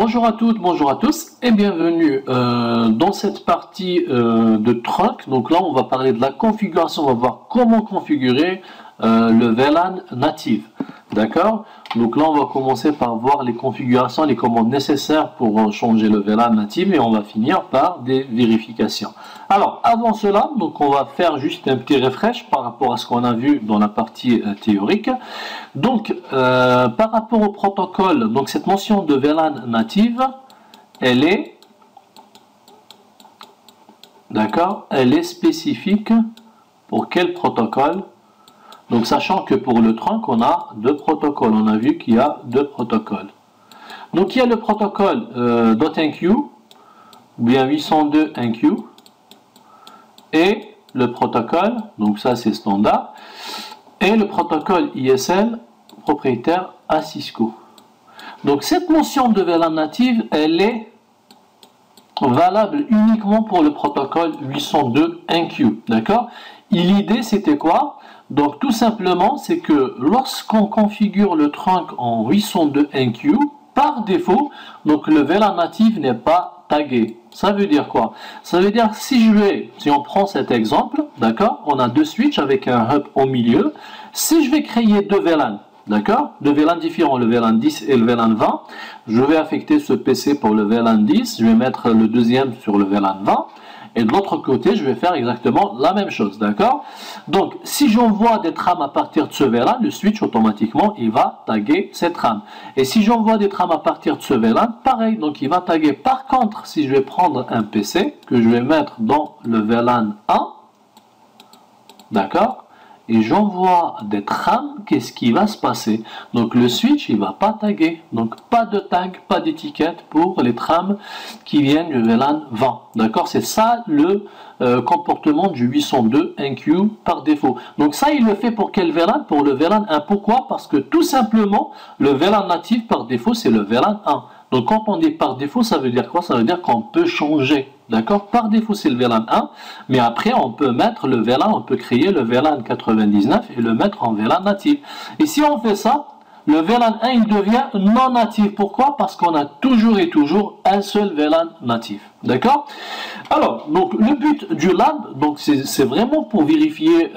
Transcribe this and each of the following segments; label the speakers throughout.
Speaker 1: Bonjour à toutes, bonjour à tous et bienvenue dans cette partie de trunk. Donc là on va parler de la configuration, on va voir comment configurer le VLAN native. D'accord? Donc là on va commencer par voir les configurations, les commandes nécessaires pour changer le VLAN native et on va finir par des vérifications. Alors avant cela, donc on va faire juste un petit refresh par rapport à ce qu'on a vu dans la partie théorique. Donc par rapport au protocole, donc cette notion de VLAN native, elle est d'accord, elle est spécifique pour quel protocole? Donc sachant que pour le trunk on a deux protocoles, on a vu qu'il y a deux protocoles. Donc il y a le protocole .enqueue ou bien 802.enqueue et le protocole, donc ça c'est standard, et le protocole ISL propriétaire à Cisco. Donc cette notion de VLAN native, elle est valable uniquement pour le protocole 802.enqueue, d'accord? Et l'idée c'était quoi? Donc tout simplement c'est que lorsqu'on configure le trunk en 802.enqueue, par défaut, donc le VLAN native n'est pas tagué. Ça veut dire quoi? Ça veut dire si on prend cet exemple, d'accord, on a deux switches avec un hub au milieu. Si je vais créer deux VLAN, d'accord, deux VLAN différents, le VLAN 10 et le VLAN 20, je vais affecter ce PC pour le VLAN 10, je vais mettre le deuxième sur le VLAN 20. Et de l'autre côté, je vais faire exactement la même chose, d'accord? Donc, si j'envoie des trames à partir de ce VLAN, le switch, automatiquement, il va taguer cette trame. Et si j'envoie des trames à partir de ce VLAN, pareil, donc il va taguer. Par contre, si je vais prendre un PC, que je vais mettre dans le VLAN 1, d'accord? Et j'envoie des trames, qu'est-ce qui va se passer? Donc le switch, il ne va pas taguer. Donc pas de tag, pas d'étiquette pour les trames qui viennent du VLAN 20. D'accord? C'est ça le comportement du 802.enqueue par défaut. Donc ça, il le fait pour quel VLAN? Pour le VLAN 1. Pourquoi? Parce que tout simplement, le VLAN natif par défaut, c'est le VLAN 1. Donc quand on dit par défaut, ça veut dire quoi? Ça veut dire qu'on peut changer. D'accord? Par défaut, c'est le VLAN 1, mais après, on peut mettre le VLAN, on peut créer le VLAN 99 et le mettre en VLAN natif. Et si on fait ça, le VLAN 1, il devient non natif. Pourquoi? Parce qu'on a toujours et toujours un seul VLAN natif. D'accord? Alors, donc, le but du lab, donc, c'est vraiment pour vérifier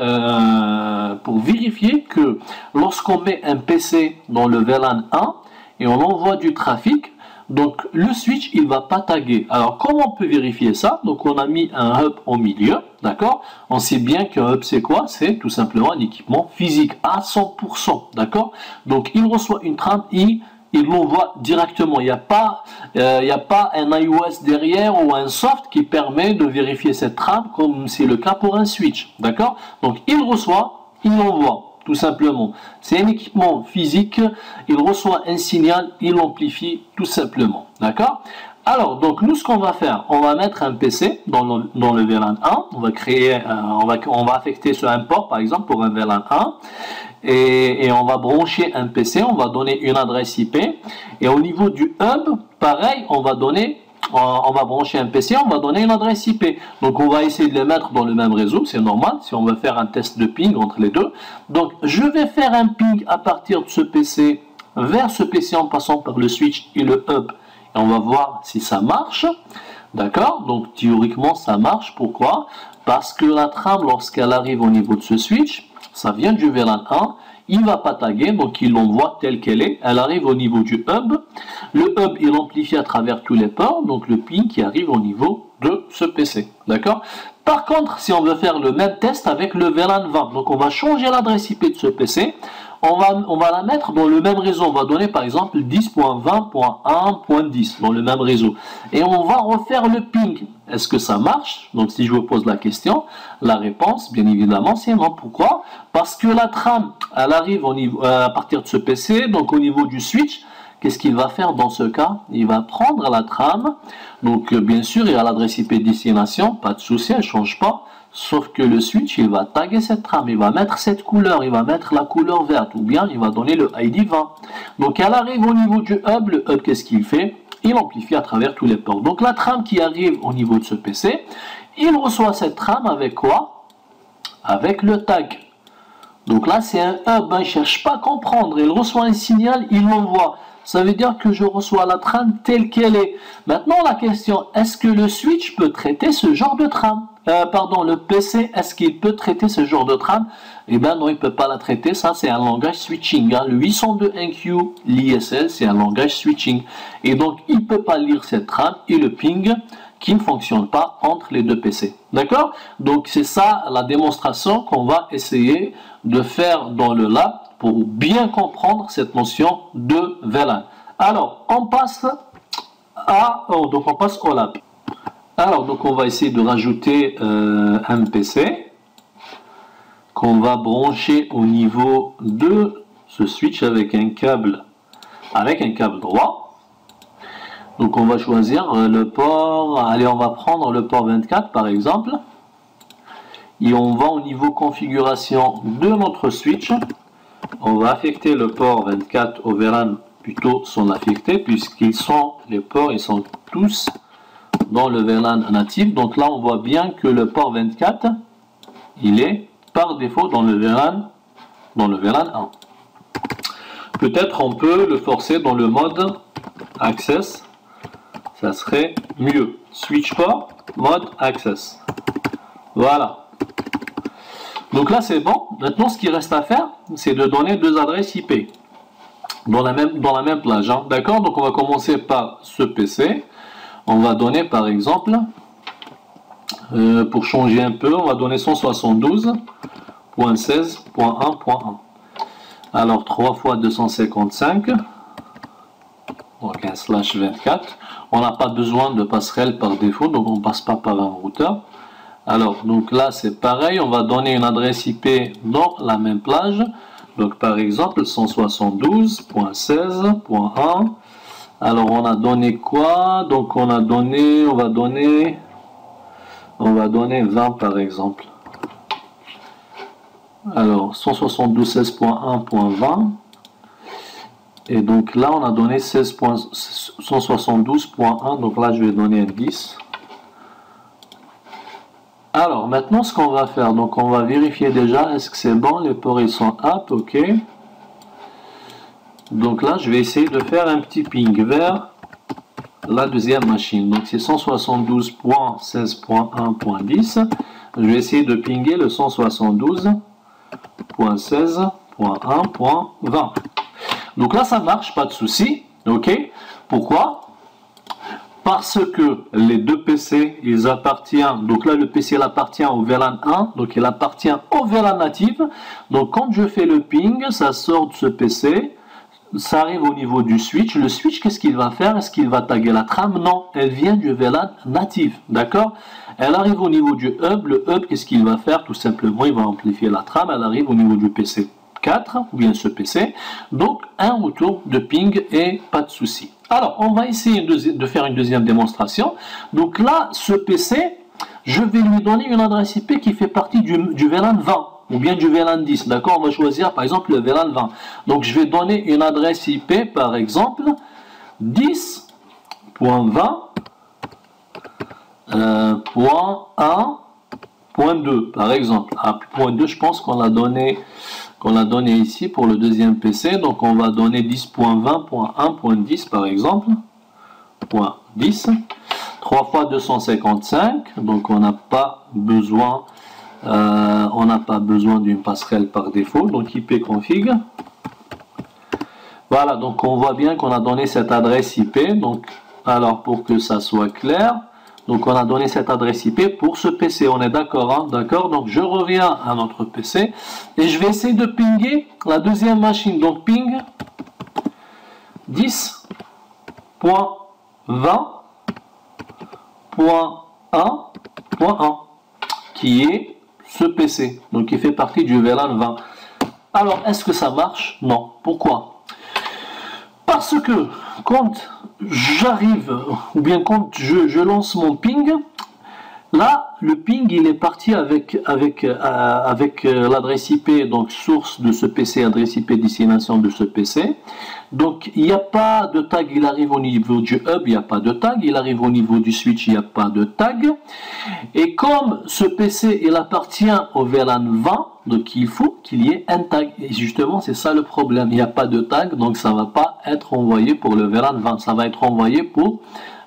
Speaker 1: que lorsqu'on met un PC dans le VLAN 1 et on envoie du trafic, donc le switch il va pas taguer. Alors comment on peut vérifier ça? Donc on a mis un hub au milieu, d'accord? On sait bien qu'un hub c'est quoi? C'est tout simplement un équipement physique à 100%, d'accord? Donc il reçoit une trame et il l'envoie directement. Il n'y a pas un iOS derrière ou un soft qui permet de vérifier cette trame comme c'est le cas pour un switch, d'accord? Donc il reçoit, il envoie. Tout simplement. C'est un équipement physique, il reçoit un signal, il l'amplifie tout simplement. D'accord? Alors, donc nous ce qu'on va faire, on va mettre un PC dans le VLAN 1, on va créer, on va affecter sur un port par exemple pour un VLAN 1, et on va brancher un PC, on va donner une adresse IP, et au niveau du hub, pareil, on va brancher un PC, on va donner une adresse IP. Donc on va essayer de les mettre dans le même réseau, c'est normal, si on veut faire un test de ping entre les deux. Donc je vais faire un ping à partir de ce PC vers ce PC en passant par le switch et le hub. Et on va voir si ça marche. D'accord? Donc théoriquement ça marche. Pourquoi? Parce que la trame, lorsqu'elle arrive au niveau de ce switch, ça vient du VLAN 1, il ne va pas taguer, donc il l'envoie telle qu'elle est. Elle arrive au niveau du hub. Le hub, il amplifie à travers tous les ports, donc le ping qui arrive au niveau de ce PC. D'accord? Par contre, si on veut faire le même test avec le VLAN 20, donc on va changer l'adresse IP de ce PC, on va la mettre dans le même réseau. On va donner par exemple 10.20.1.10 dans le même réseau. Et on va refaire le ping. Est-ce que ça marche? Donc si je vous pose la question, la réponse, bien évidemment, c'est non. Pourquoi? Parce que la trame, elle arrive à partir de ce PC, donc au niveau du switch. Qu'est-ce qu'il va faire dans ce cas? Il va prendre la trame. Donc bien sûr, il y a l'adresse IP destination, pas de souci, elle ne change pas. Sauf que le switch, il va taguer cette trame, il va mettre cette couleur, il va mettre la couleur verte, ou bien il va donner le ID 20. Donc elle arrive au niveau du hub, le hub, qu'est-ce qu'il fait? Il amplifie à travers tous les ports. Donc la trame qui arrive au niveau de ce PC, il reçoit cette trame avec quoi? Avec le tag. Donc là, c'est un hub, il ne cherche pas à comprendre, il reçoit un signal, il l'envoie. Ça veut dire que je reçois la trame telle qu'elle est. Maintenant, la question, est-ce que le switch peut traiter ce genre de trame? Le PC, est-ce qu'il peut traiter ce genre de trame? Eh bien non, il ne peut pas la traiter. Ça, c'est un langage switching. Hein. Le 802.1q, l'ISL, c'est un langage switching. Et donc, il ne peut pas lire cette trame et le ping qui ne fonctionne pas entre les deux PC. D'accord? Donc, c'est ça la démonstration qu'on va essayer de faire dans le lab pour bien comprendre cette notion de VLAN. Alors, on passe au lab. Alors, donc on va essayer de rajouter un PC qu'on va brancher au niveau de ce switch avec un câble droit. Donc on va choisir le port, allez, on va prendre le port 24 par exemple. Et on va au niveau configuration de notre switch. On va affecter le port 24 au VLAN, plutôt sont affectés puisqu'ils sont, les ports, ils sont tous dans le VLAN natif. Donc là on voit bien que le port 24 il est par défaut dans le VLAN 1. Peut-être on peut le forcer dans le mode access, ça serait mieux. Switch port mode access, voilà. Donc là c'est bon. Maintenant ce qui reste à faire, c'est de donner deux adresses IP dans la même plage, hein. D'accord? Donc on va commencer par ce PC. On va donner par exemple, pour changer un peu, on va donner 172.16.1.1. Alors 3 fois 255, donc un /24. On n'a pas besoin de passerelle par défaut, donc on ne passe pas par un routeur. Alors donc là c'est pareil, on va donner une adresse IP dans la même plage. Donc par exemple 172.16.1. Alors on a donné quoi? Donc on va donner 20 par exemple. Alors 172.16.1.20. Et donc là on a donné 172.1. Donc là je vais donner un 10. Alors maintenant ce qu'on va faire, donc on va vérifier déjà est-ce que c'est bon, les ports ils sont up, ok. Donc là je vais essayer de faire un petit ping vers la deuxième machine. Donc c'est 172.16.1.10. Je vais essayer de pinguer le 172.16.1.20. Donc là ça marche, pas de souci, ok. Pourquoi? Parce que les deux PC, ils appartiennent, donc là le PC il appartient au VLAN 1, donc il appartient au VLAN natif. Donc quand je fais le ping, ça sort de ce PC, ça arrive au niveau du switch. Le switch, qu'est-ce qu'il va faire? Est-ce qu'il va taguer la trame? Non, elle vient du VLAN natif, d'accord? Elle arrive au niveau du hub. Le hub, qu'est-ce qu'il va faire? Tout simplement, il va amplifier la trame. Elle arrive au niveau du PC 4, ou bien ce PC. Donc, un retour de ping et pas de souci. Alors, on va essayer de faire une deuxième démonstration. Donc là, ce PC, je vais lui donner une adresse IP qui fait partie du VLAN 20. Ou bien du VLAN 10, d'accord? On va choisir par exemple le VLAN 20. Donc je vais donner une adresse IP par exemple 10.20.1.2 par exemple. À point 2, je pense qu'on l'a donné ici pour le deuxième PC. Donc on va donner 10.20.1.10 par exemple. Point 10. 3 fois 255. Donc on n'a pas besoin d'une passerelle par défaut, donc IP config. Voilà, donc on voit bien qu'on a donné cette adresse IP. Donc, alors pour que ça soit clair, donc on a donné cette adresse IP pour ce PC. On est d'accord, hein? D'accord. Donc je reviens à notre PC et je vais essayer de pinguer la deuxième machine. Donc ping 10.20.1.1 qui est ce PC, donc il fait partie du VLAN 20. Alors, est-ce que ça marche? Non. Pourquoi? Parce que quand j'arrive, ou bien quand je lance mon ping, là, le ping, il est parti avec l'adresse IP, donc source de ce PC, adresse IP destination de ce PC. Donc il n'y a pas de tag, il arrive au niveau du hub, il n'y a pas de tag, il arrive au niveau du switch, il n'y a pas de tag. Et comme ce PC il appartient au VLAN 20, donc il faut qu'il y ait un tag. Et justement c'est ça le problème, il n'y a pas de tag, donc ça ne va pas être envoyé pour le VLAN 20, ça va être envoyé pour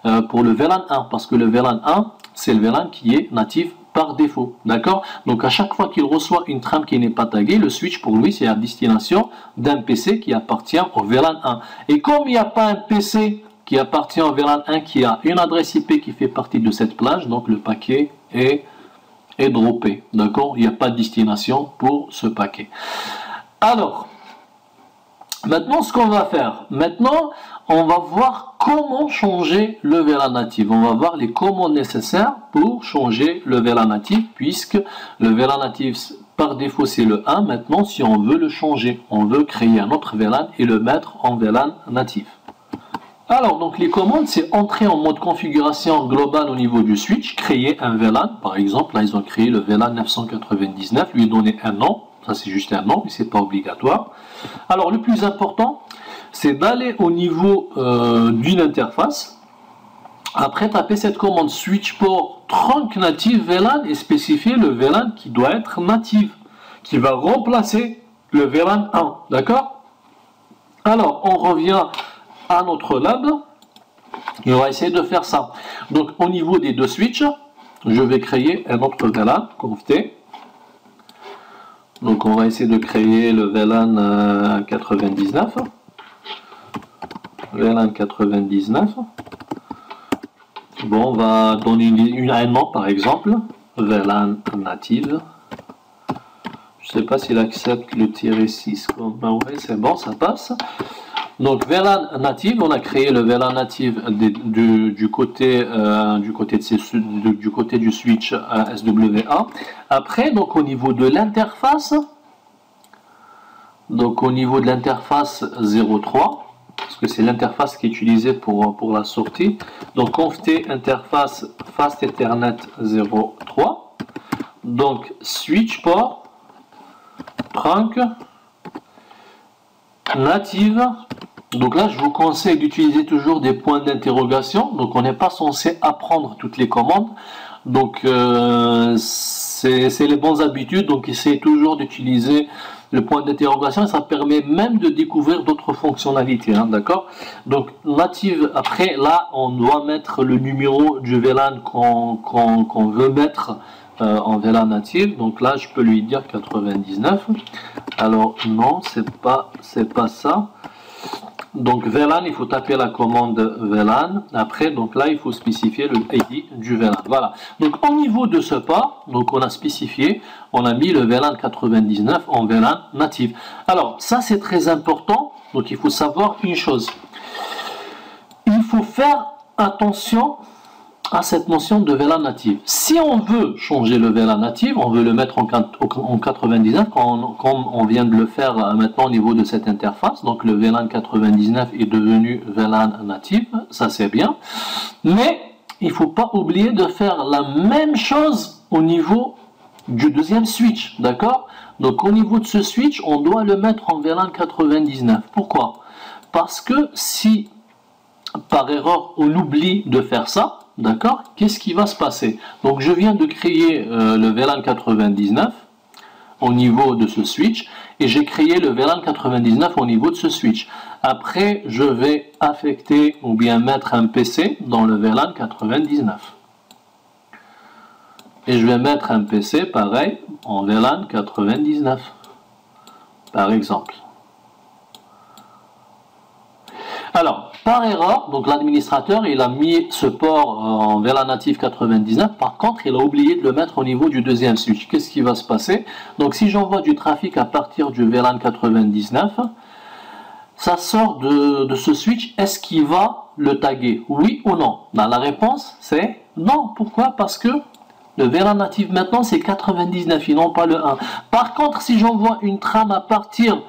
Speaker 1: le VLAN 1, parce que le VLAN 1 c'est le VLAN qui est natif par défaut, d'accord? Donc à chaque fois qu'il reçoit une trame qui n'est pas taguée, le switch pour lui c'est à destination d'un PC qui appartient au VLAN 1. Et comme il n'y a pas un PC qui appartient au VLAN 1 qui a une adresse IP qui fait partie de cette plage, donc le paquet est droppé, d'accord? Il n'y a pas de destination pour ce paquet. Alors, maintenant ce qu'on va faire, maintenant on va voir comment changer le VLAN natif. On va voir les commandes nécessaires pour changer le VLAN natif, puisque le VLAN natif par défaut c'est le 1. Maintenant si on veut le changer, on veut créer un autre VLAN et le mettre en VLAN natif. Alors donc les commandes c'est entrer en mode configuration globale au niveau du switch, créer un VLAN. Par exemple là ils ont créé le VLAN 999, lui donner un nom. Ça c'est juste un nom, mais c'est pas obligatoire. Alors le plus important, c'est d'aller au niveau d'une interface. Après taper cette commande switch port trunk native VLAN et spécifier le VLAN qui doit être native, qui va remplacer le VLAN 1. D'accord? Alors on revient à notre lab et on va essayer de faire ça. Donc au niveau des deux switches, je vais créer un autre VLAN conft. Donc on va essayer de créer le VLAN 99. VLAN 99. Bon, on va donner un nom par exemple, VLAN native. Je ne sais pas s'il accepte le -6 comme oui, c'est bon, ça passe. Donc VLAN native, on a créé le VLAN native du côté du switch SWA. Après, donc au niveau de l'interface, 03. Parce que c'est l'interface qui est utilisée pour la sortie. Donc conft interface fast ethernet 03. Donc switch port trunk native. Donc là je vous conseille d'utiliser toujours des points d'interrogation. Donc on n'est pas censé apprendre toutes les commandes. Donc c'est les bonnes habitudes. Donc essayez toujours d'utiliser le point d'interrogation, ça permet même de découvrir d'autres fonctionnalités, hein, d'accord? Donc native, après là on doit mettre le numéro du VLAN qu'on veut mettre en VLAN native. Donc là je peux lui dire 99. Alors non, c'est pas ça. Donc VLAN, il faut taper la commande VLAN. Après, donc là, il faut spécifier le ID du VLAN. Voilà. Donc au niveau de ce port, donc on a spécifié, on a mis le VLAN 99 en VLAN native. Alors ça c'est très important. Donc il faut savoir une chose. Il faut faire attention à cette notion de VLAN native. Si on veut changer le VLAN native, on veut le mettre en 99, comme on vient de le faire maintenant au niveau de cette interface, donc le VLAN 99 est devenu VLAN native, ça c'est bien, mais il ne faut pas oublier de faire la même chose au niveau du deuxième switch, d'accord? Donc au niveau de ce switch, on doit le mettre en VLAN 99. Pourquoi? Parce que si par erreur on oublie de faire ça, d'accord, qu'est-ce qui va se passer? Donc je viens de créer le VLAN 99 au niveau de ce switch et j'ai créé le VLAN 99 au niveau de ce switch. Après je vais affecter ou bien mettre un PC dans le VLAN 99 et je vais mettre un PC pareil en VLAN 99 par exemple. Alors, par erreur, donc l'administrateur, il a mis ce port en VLAN native 99, par contre, il a oublié de le mettre au niveau du deuxième switch. Qu'est-ce qui va se passer? Donc, si j'envoie du trafic à partir du VLAN 99, ça sort de ce switch, est-ce qu'il va le taguer? Oui ou non? Ben, la réponse, c'est non. Pourquoi? Parce que le VLAN native maintenant, c'est 99 et non pas le 1. Par contre, si j'envoie une trame à partir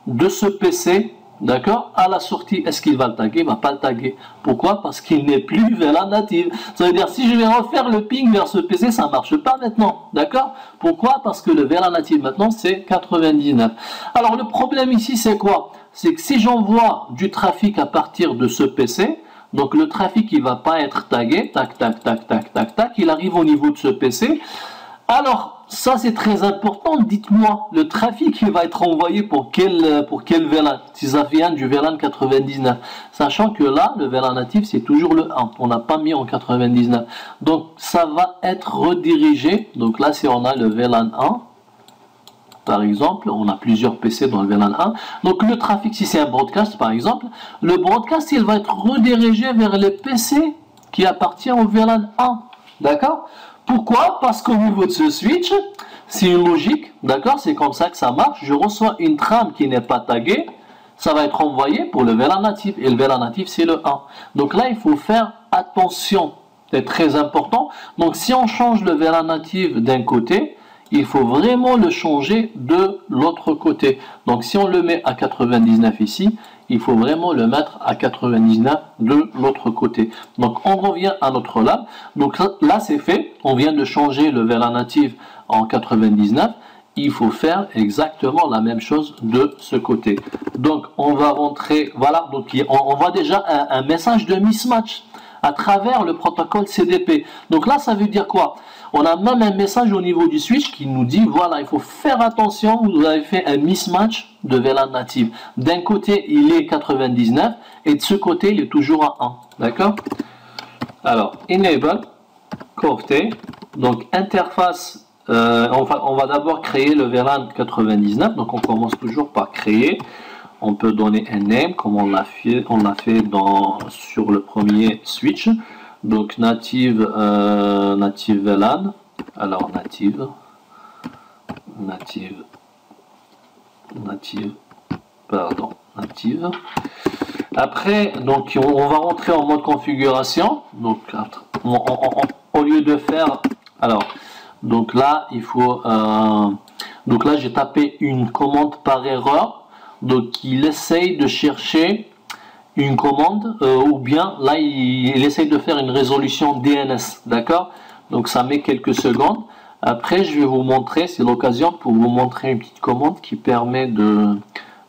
Speaker 1: de ce PC, d'accord, à la sortie, est-ce qu'il va le taguer? Il ne va pas le taguer. Pourquoi? Parce qu'il n'est plus VLAN native. Ça veut dire, si je vais refaire le ping vers ce PC, ça ne marche pas maintenant. D'accord? Pourquoi? Parce que le VLAN native maintenant, c'est 99. Alors, le problème ici, c'est quoi? C'est que si j'envoie du trafic à partir de ce PC, donc le trafic il va pas être tagué, tac, tac, tac, tac, tac, tac, il arrive au niveau de ce PC. Alors, ça c'est très important, dites-moi, le trafic il va être envoyé pour quel VLAN? Si ça vient du VLAN 99, sachant que là, le VLAN natif c'est toujours le 1, on n'a pas mis en 99. Donc ça va être redirigé, donc là si on a le VLAN 1, par exemple, on a plusieurs PC dans le VLAN 1, donc le trafic, si c'est un broadcast par exemple, le broadcast il va être redirigé vers les PC qui appartiennent au VLAN 1, d'accord? Pourquoi? Parce qu'au niveau de ce switch, c'est une logique, d'accord? C'est comme ça que ça marche. Je reçois une trame qui n'est pas taguée, ça va être envoyé pour le VLAN natif. Et le VLAN natif, c'est le 1. Donc là, il faut faire attention. C'est très important. Donc si on change le VLAN natif d'un côté, il faut vraiment le changer de l'autre côté. Donc si on le met à 99 ici, il faut vraiment le mettre à 99 de l'autre côté. Donc on revient à notre lab. Donc là c'est fait. On vient de changer le VLAN natif en 99. Il faut faire exactement la même chose de ce côté. Donc on va rentrer, voilà, donc on voit déjà un message de mismatch à travers le protocole CDP. Donc là ça veut dire quoi? On a même un message au niveau du switch qui nous dit, voilà, il faut faire attention, vous avez fait un mismatch de VLAN natif. D'un côté, il est 99 et de ce côté, il est toujours à 1. D'accord? Alors, enable, CORT, donc interface, on va d'abord créer le VLAN 99. Donc, on commence toujours par créer. On peut donner un name, comme on l'a fait sur le premier switch. Donc native VLAN, alors native, après donc on va rentrer en mode configuration. Donc au lieu de faire, alors donc là il faut donc là j'ai tapé une commande par erreur, donc il essaye de chercher une commande ou bien là il essaye de faire une résolution DNS, d'accord? Donc ça met quelques secondes. Après je vais vous montrer, c'est l'occasion pour vous montrer une petite commande qui permet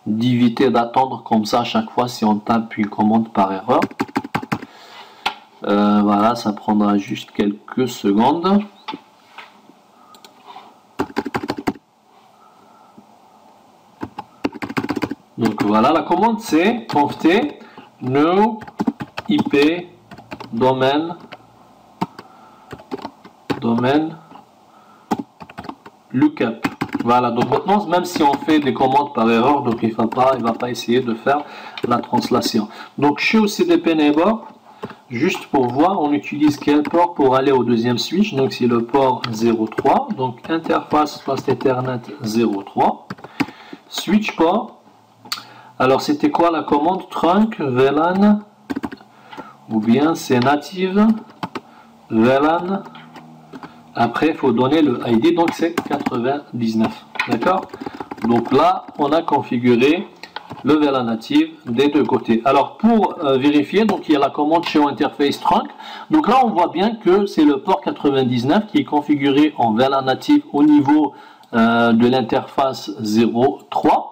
Speaker 1: d'éviter d'attendre comme ça à chaque fois si on tape une commande par erreur. Voilà, ça prendra juste quelques secondes. Donc voilà, la commande c'est conft no IP domaine lookup. Voilà, donc maintenant même si on fait des commandes par erreur, donc il va pas essayer de faire la translation. Donc show CDP neighbor, juste pour voir, on utilise quel port pour aller au deuxième switch. Donc c'est le port 03, donc interface Fast Ethernet 03, switch port. Alors c'était quoi la commande? Trunk VLAN, ou bien c'est native VLAN. Après il faut donner le ID, donc c'est 99, d'accord? Donc là on a configuré le VLAN native des deux côtés. Alors pour vérifier, donc il y a la commande show interface trunk. Donc là on voit bien que c'est le port 99 qui est configuré en VLAN native au niveau de l'interface 03.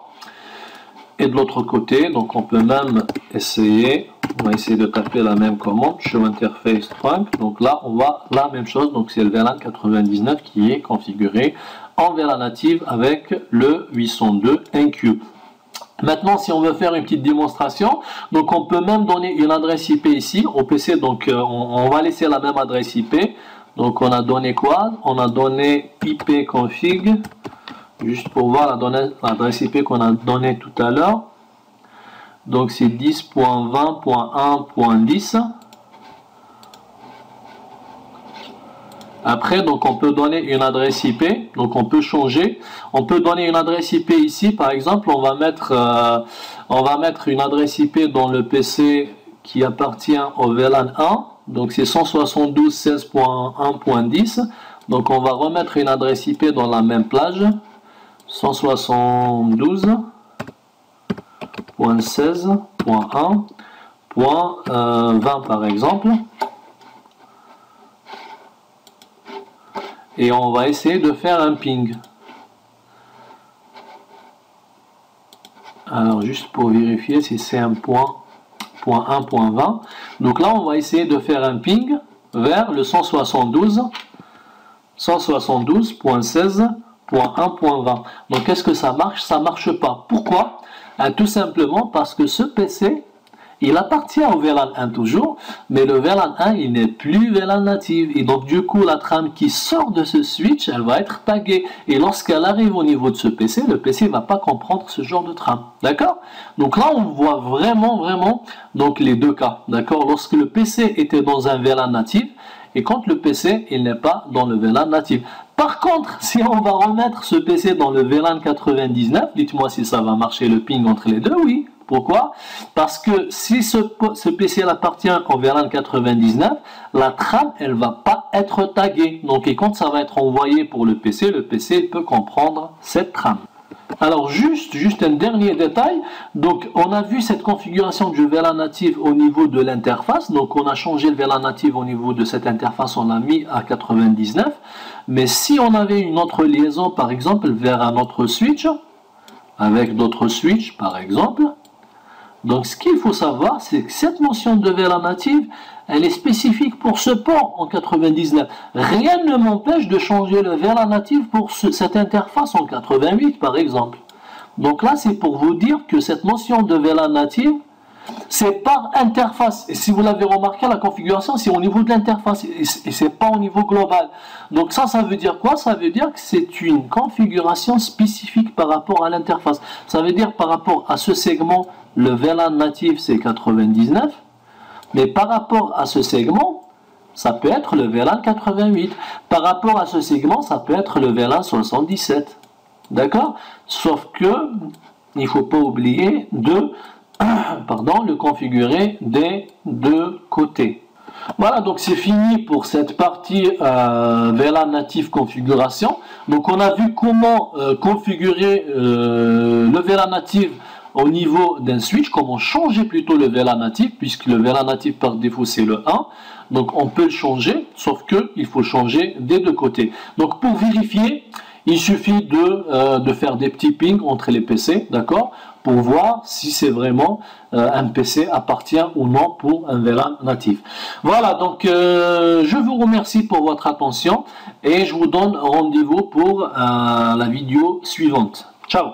Speaker 1: Et de l'autre côté, donc on peut même essayer, on va essayer de taper la même commande, show interface trunk. Donc là, on voit la même chose, donc c'est le VLAN 99 qui est configuré en VLAN native avec le 802 NQ. Maintenant, si on veut faire une petite démonstration, donc on peut même donner une adresse IP ici au PC, donc on va laisser la même adresse IP. Donc on a donné quoi? On a donné IP config. Juste pour voir l'adresse IP qu'on a donnée tout à l'heure. Donc c'est 10.20.1.10. Après, donc on peut donner une adresse IP. Donc on peut changer. On peut donner une adresse IP ici. Par exemple, on va mettre une adresse IP dans le PC qui appartient au VLAN 1. Donc c'est 172.16.1.10. Donc on va remettre une adresse IP dans la même plage. 172.16.1.20 par exemple, et on va essayer de faire un ping. Alors juste pour vérifier si c'est un point 1.20. Donc là on va essayer de faire un ping vers le 172.16.1.20. Donc est-ce que ça marche? Ça marche pas. Pourquoi? Tout simplement parce que ce PC, il appartient au VLAN 1 toujours, mais le VLAN 1 il n'est plus VLAN native, et donc du coup la trame qui sort de ce switch elle va être taguée, et lorsqu'elle arrive au niveau de ce PC, le PC ne va pas comprendre ce genre de trame, d'accord? Donc là on voit vraiment donc les deux cas, d'accord? Lorsque le PC était dans un VLAN natif, et quand le PC il n'est pas dans le VLAN natif. Par contre, si on va remettre ce PC dans le VLAN 99, dites-moi si ça va marcher le ping entre les deux. Oui. Pourquoi? Parce que si ce PC appartient au VLAN 99, la trame elle va pas être taguée. Donc et quand ça va être envoyé pour le PC peut comprendre cette trame. Alors juste un dernier détail, donc on a vu cette configuration du VLAN native au niveau de l'interface, donc on a changé le VLAN native au niveau de cette interface, on l'a mis à 99, mais si on avait une autre liaison par exemple vers un autre switch, avec d'autres switches par exemple, donc ce qu'il faut savoir c'est que cette notion de VLAN native, elle est spécifique pour ce port en 99. Rien ne m'empêche de changer le VLAN native pour cette interface en 88 par exemple. Donc là c'est pour vous dire que cette notion de VLAN native, c'est par interface. Et si vous l'avez remarqué, la configuration c'est au niveau de l'interface et c'est pas au niveau global. Donc ça veut dire quoi? Ça veut dire que c'est une configuration spécifique par rapport à l'interface. Ça veut dire par rapport à ce segment, le VLAN natif c'est 99. Mais par rapport à ce segment, ça peut être le VLAN 88. Par rapport à ce segment, ça peut être le VLAN 77. D'accord? Sauf que, il ne faut pas oublier de le configurer des deux côtés. Voilà, donc c'est fini pour cette partie VLAN natif configuration. Donc on a vu comment configurer le VLAN natif au niveau d'un switch, comment changer plutôt le VLAN natif, puisque le VLAN natif par défaut c'est le 1, donc on peut le changer, sauf que il faut changer des deux côtés. Donc pour vérifier, il suffit de faire des petits pings entre les PC, d'accord, pour voir si c'est vraiment un PC appartient ou non pour un VLAN natif. Voilà, donc je vous remercie pour votre attention et je vous donne rendez-vous pour la vidéo suivante. Ciao!